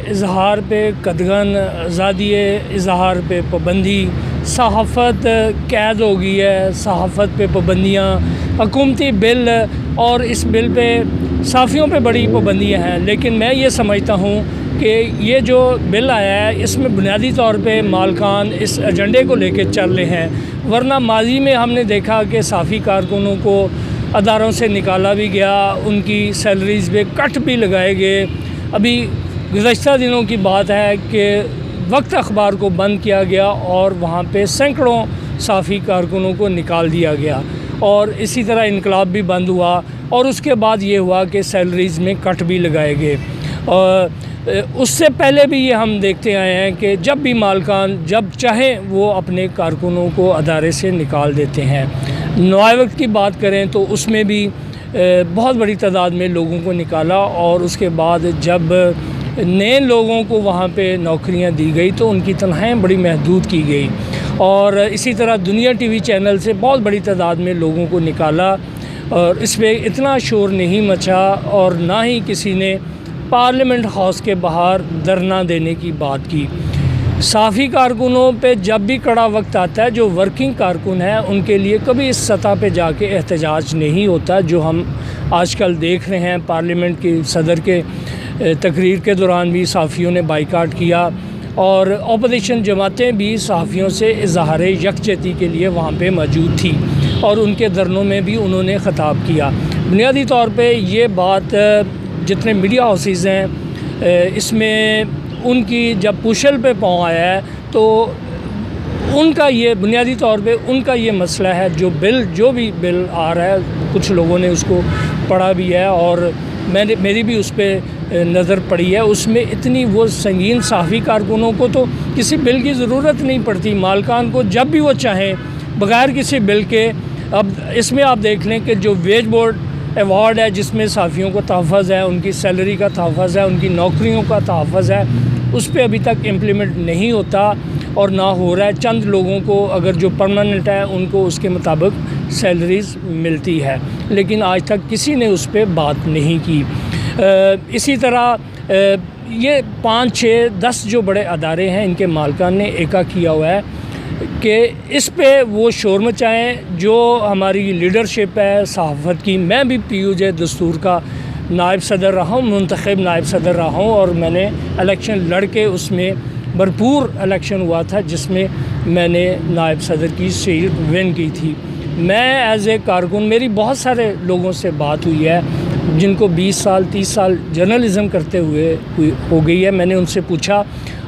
इजहार पे कदगन, आज़ादी इजहार पे पाबंदी, सहाफ़त कैद हो गई है, सहाफ़त पे पाबंदियाँ, हुकूमती बिल और इस बिल पे साफ़ियों पे बड़ी पाबंदियाँ हैं। लेकिन मैं ये समझता हूँ कि ये जो बिल आया है इसमें बुनियादी तौर पे मालकान इस एजेंडे को लेके चल रहे हैं, वरना माजी में हमने देखा कि साफ़ी कारकुनों को अदारों से निकाला भी गया, उनकी सैलरीज़ पे कट भी लगाए गए। अभी गुज़श्ता दिनों की बात है कि वक्त अखबार को बंद किया गया और वहाँ पे सैकड़ों साफ़ी कारकुनों को निकाल दिया गया, और इसी तरह इनकलाब भी बंद हुआ और उसके बाद ये हुआ कि सैलरीज़ में कट भी लगाए गए। और उससे पहले भी ये हम देखते आए हैं कि जब भी मालकान जब चाहे वो अपने कारकुनों को अदारे से निकाल देते हैं। नए वक्त की बात करें तो उसमें भी बहुत बड़ी तादाद में लोगों को निकाला, और उसके बाद जब नए लोगों को वहाँ पे नौकरियाँ दी गई तो उनकी तनख्वाहें बड़ी महदूद की गई। और इसी तरह दुनिया टीवी चैनल से बहुत बड़ी तादाद में लोगों को निकाला, और इस पर इतना शोर नहीं मचा और ना ही किसी ने पार्लियामेंट हाउस के बाहर धरना देने की बात की। साफ़ी कारकुनों पे जब भी कड़ा वक्त आता है, जो वर्किंग कारकुन हैं उनके लिए कभी इस सतह पे जाके एहतजाज नहीं होता जो हम आजकल देख रहे हैं। पार्लियामेंट की सदर के तकरीर के दौरान भी साफ़ियों ने बाइकाट किया, और अपोजिशन जमातें भी साफ़ियों से इज़हार यकजहती के लिए वहाँ पे मौजूद थी, और उनके धरनों में भी उन्होंने ख़िताब किया। बुनियादी तौर पे ये बात जितने मीडिया हाउसेस हैं इसमें उनकी जब पुशल पे पाँव आया है तो उनका ये बुनियादी तौर पे उनका ये मसला है। जो भी बिल आ रहा है, कुछ लोगों ने उसको पढ़ा भी है और मेरी भी उस पर नज़र पड़ी है। उसमें इतनी वो संगीन साफ़ी कारकुनों को तो किसी बिल की ज़रूरत नहीं पड़ती। मालकान को जब भी वो चाहें बग़ैर किसी बिल के, अब इसमें आप देख लें कि जो वेज बोर्ड अवार्ड है जिसमें साफ़ियों को तहफ़्फ़ुज़ है, उनकी सैलरी का तहफ़्फ़ुज़ है, उनकी नौकरियों का तहफ़्फ़ुज़ है, उस पर अभी तक इम्प्लीमेंट नहीं होता और ना हो रहा है। चंद लोगों को अगर जो परमानेंट है उनको उसके मुताबिक सैलरीज़ मिलती है, लेकिन आज तक किसी ने उस पर बात नहीं की। इसी तरह ये 5, 6, 10 जो बड़े अदारे हैं इनके मालकान ने एका किया हुआ है कि इस पे वो शोर मचाएँ। जो हमारी लीडरशिप है सहाफ़त की, मैं भी PUJ दस्तूर का नायब सदर रहा हूँ, मुंतखब नायब सदर रहा हूँ, और मैंने इलेक्शन लड़ के उसमें भरपूर इलेक्शन हुआ था जिसमें मैंने नायब सदर की सीट विन की थी। मैं एज़ ए कारकुन, मेरी बहुत सारे लोगों से बात हुई है जिनको 20 साल 30 साल जर्नलिज़म करते हुए हो गई है। मैंने उनसे पूछा,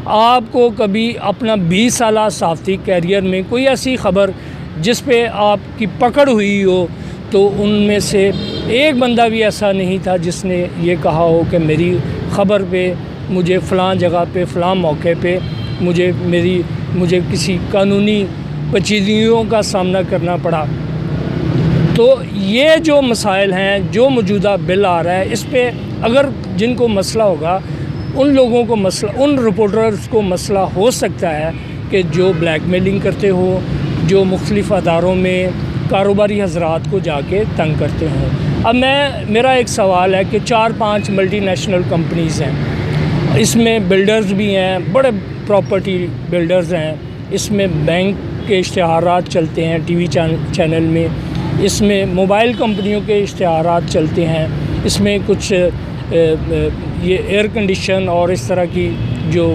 आपको कभी अपना 20 साला सहाफ़ती कैरियर में कोई ऐसी ख़बर जिस पे आपकी पकड़ हुई हो? तो उनमें से एक बंदा भी ऐसा नहीं था जिसने ये कहा हो कि मेरी ख़बर पे मुझे फ़लाँ जगह पे फ़लाँ मौके पे मुझे किसी कानूनी पेचीदगियों का सामना करना पड़ा। तो ये जो मसाइल हैं, जो मौजूदा बिल आ रहा है, इस पे अगर जिनको मसला होगा उन लोगों को मसला, उन रिपोर्टर्स को मसला हो सकता है कि जो ब्लैकमेलिंग करते हो, जो मुख्तलिफ़ अदारों में कारोबारी हज़रात को जाके तंग करते हों। अब मेरा एक सवाल है कि 4-5 मल्टीनेशनल कंपनीज़ हैं, इसमें बिल्डर्स भी हैं, बड़े प्रॉपर्टी बिल्डर्स हैं, इसमें बैंक के इश्तिहारात चलते हैं टीवी चैनल में, इसमें मोबाइल कंपनियों के इश्तिहारात चलते हैं, इसमें कुछ ये एयर कंडीशन और इस तरह की जो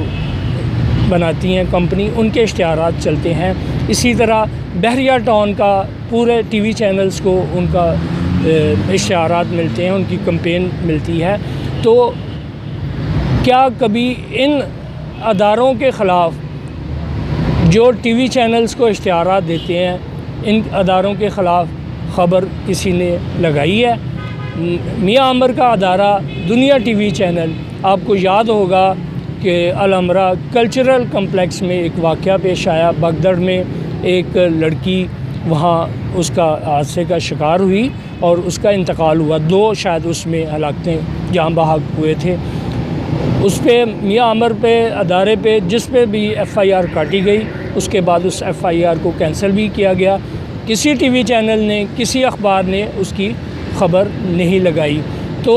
बनाती हैं कंपनी, उनके इश्तिहारात चलते हैं। इसी तरह बहरिया टाउन का पूरे टीवी चैनल्स को उनका इश्तिहारात मिलते हैं, उनकी कैंपेन मिलती है। तो क्या कभी इन अदारों के ख़िलाफ़ जो टीवी चैनल्स को इश्तिहारात देते हैं, इन अदारों के ख़िलाफ़ ख़बर किसी ने लगाई है? मियाँ आमर का अदारा दुनिया टीवी चैनल, आपको याद होगा कि अल-हमरा कल्चरल कम्प्लेक्स में एक वाक़या पेश आया, बगदड़ में एक लड़की वहाँ उसका हादसे का शिकार हुई और उसका इंतकाल हुआ। 2 शायद उसमें हलाकतें जाँ बहक हुए थे। उस पे मियाँ आमर पे अदारे पे जिस पे भी FIR काटी गई, उसके बाद उस FIR को कैंसिल भी किया गया। किसी टीवी चैनल ने, किसी अखबार ने उसकी ख़बर नहीं लगाई। तो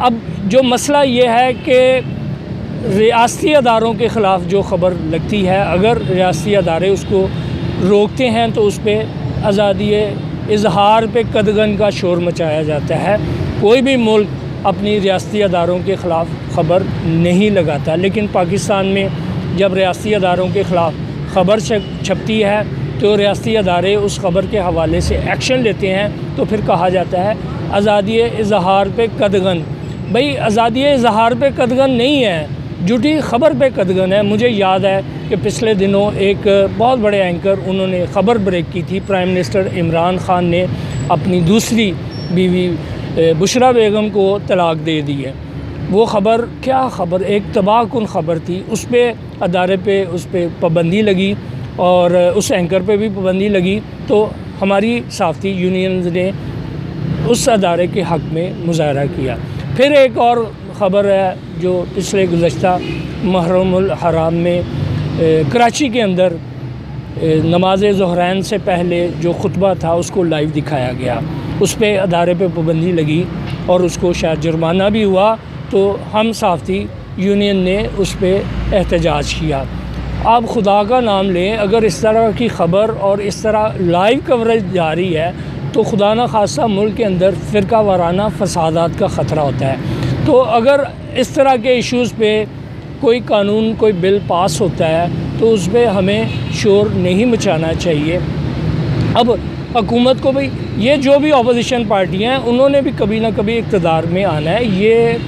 अब जो मसला ये है कि रियासती अदारों के ख़िलाफ़ जो ख़बर लगती है, अगर रियासती अदारे उसको रोकते हैं तो उस पर आज़ादी इजहार पे कदगन का शोर मचाया जाता है। कोई भी मुल्क अपनी रियासती अदारों के ख़िलाफ़ ख़बर नहीं लगाता, लेकिन पाकिस्तान में जब रियासती अदारों के ख़िलाफ़ ख़बर छपती है तो रियासती अदारे उस ख़बर के हवाले से एक्शन लेते हैं, तो फिर कहा जाता है आज़ादी इजहार पे कदगन। भाई आज़ादी इजहार पे कदगन नहीं है, झूठी ख़बर पे कदगन है। मुझे याद है कि पिछले दिनों एक बहुत बड़े एंकर उन्होंने ख़बर ब्रेक की थी। प्राइम मिनिस्टर इमरान ख़ान ने अपनी दूसरी बीवी बुशरा बेगम को तलाक दे दी है। वो ख़बर क्या ख़बर, एक तबाहकुन ख़बर थी। उस पर अदारे पे उस पर पाबंदी लगी और उस एंकर पे भी पाबंदी लगी, तो हमारी सहाफ़ती यूनियन ने उस अदारे के हक़ में मुज़ाहरा किया। फिर एक और ख़बर है जो पिछले गुज़श्ता मुहर्रमुल हराम में कराची के अंदर नमाज ज़ुहरैन से पहले जो खुतबा था उसको लाइव दिखाया गया, उस पर अदारे पे पाबंदी लगी और उसको शायद जुर्माना भी हुआ। तो हम सहाफ़ती यूनियन ने उस पर एहतजाज किया। आप खुदा का नाम लें, अगर इस तरह की ख़बर और इस तरह लाइव कवरेज जारी है तो खुदा न खासा मुल्क के अंदर फ़िरका वाराना फ़सादात का ख़तरा होता है। तो अगर इस तरह के इश्यूज़ पे कोई कानून, कोई बिल पास होता है तो उस पर हमें शोर नहीं मचाना चाहिए। अब हुकूमत को भाई, ये जो भी अपोजिशन पार्टियाँ हैं उन्होंने भी कभी ना कभी इक़्तिदार में आना है, ये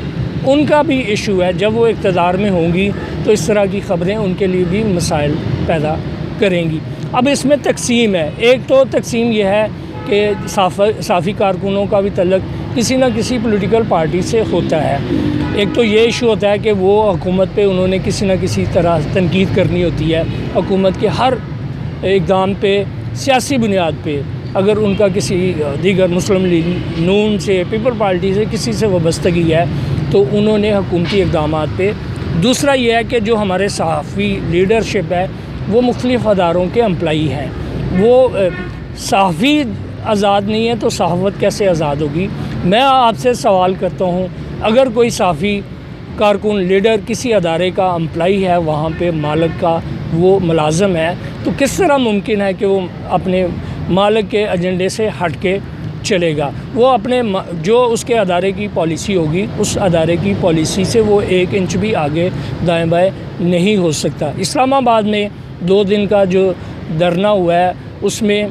उनका भी इशू है। जब वो इक़्तिदार में होंगी तो इस तरह की ख़बरें उनके लिए भी मसाइल पैदा करेंगी। अब इसमें तकसीम है, एक तो तकसीम यह है कि साफ़ी कारकुनों का भी तल्लुक़ किसी न किसी पॉलिटिकल पार्टी से होता है। एक तो ये इशू होता है कि वो हुकूमत पे उन्होंने किसी न किसी तरह तनकीद करनी होती है। हुकूमत के हर इक़दाम पे सियासी बुनियाद पे अगर उनका किसी दीगर मुस्लिम लीग नून से, पीपल पार्टी से किसी से वाबस्तगी है तो उन्होंने हुकूमती इक़दामात पे। दूसरा ये है कि जो हमारे सहाफ़ी लीडरशिप है वो मुख्तलिफ़ अदारों के एम्प्लॉई हैं, वो सहाफ़ी आज़ाद नहीं है तो सहाफ़त कैसे आज़ाद होगी। मैं आपसे सवाल करता हूँ, अगर कोई सहाफ़ी कारकुन लीडर किसी अदारे का एम्प्लॉई है, वहाँ पे मालिक का वो मुलाज़म है, तो किस तरह मुमकिन है कि वो अपने मालिक के एजेंडे से हट के चलेगा। वो अपने जो उसके अदारे की पॉलिसी होगी उस अदारे की पॉलिसी से वो 1 इंच भी आगे दाएं बाएं नहीं हो सकता। इस्लामाबाद में 2 दिन का जो धरना हुआ है उसमें,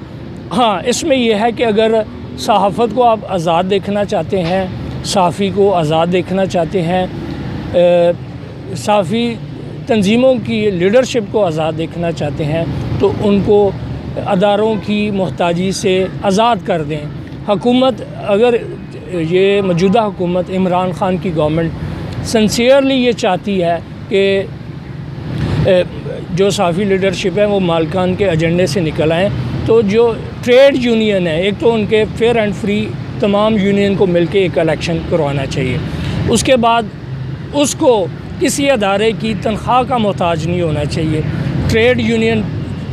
हाँ, इसमें यह है कि अगर सहाफ़त को आप आज़ाद देखना चाहते हैं, सहाफ़ी को आज़ाद देखना चाहते हैं, सहाफ़ी तंजीमों की लीडरशिप को आज़ाद देखना चाहते हैं तो उनको अदारों की मोहताजी से आज़ाद कर दें। हुकूमत, अगर ये मौजूदा हुकूमत इमरान ख़ान की गवर्नमेंट सिंसियरली ये चाहती है कि जो सहाफ़ी लीडरशिप है वो मालिकान के एजेंडे से निकल आएँ, तो जो ट्रेड यूनियन है, एक तो उनके फेयर एंड फ्री तमाम यूनियन को मिलके एक इलेक्शन करवाना चाहिए। उसके बाद उसको किसी अदारे की तनख्वाह का मोहताज नहीं होना चाहिए। ट्रेड यूनियन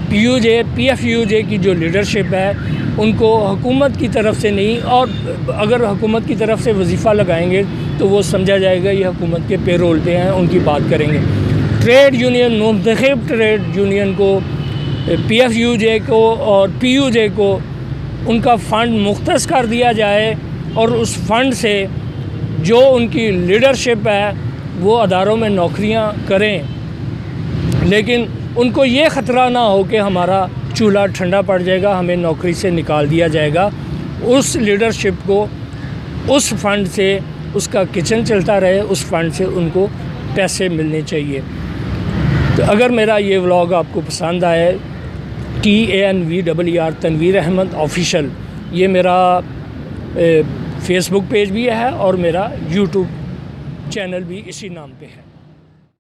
PUJ, PFUJ की जो लीडरशिप है उनको हुकूमत की तरफ से नहीं, और अगर हुकूमत की तरफ से वजीफ़ा लगाएंगे तो वो समझा जाएगा ये हुकूमत के पेरोल पे हैं, उनकी बात करेंगे। ट्रेड यूनियन, मुंतखब ट्रेड यूनियन को, PFUJ को और PUJ को उनका फ़ंड मुख्तस कर दिया जाए और उस फ़ंड से जो उनकी लीडरशिप है वो अदारों में नौकरियां करें, लेकिन उनको ये ख़तरा ना हो कि हमारा चूल्हा ठंडा पड़ जाएगा, हमें नौकरी से निकाल दिया जाएगा। उस लीडरशिप को उस फ़ंड से उसका किचन चलता रहे, उस फ़ंड से उनको पैसे मिलने चाहिए। तो अगर मेरा ये व्लॉग आपको पसंद आए, TANVER तनवीर अहमद ऑफिशियल, ये मेरा फेसबुक पेज भी है और मेरा यूट्यूब चैनल भी इसी नाम पे है।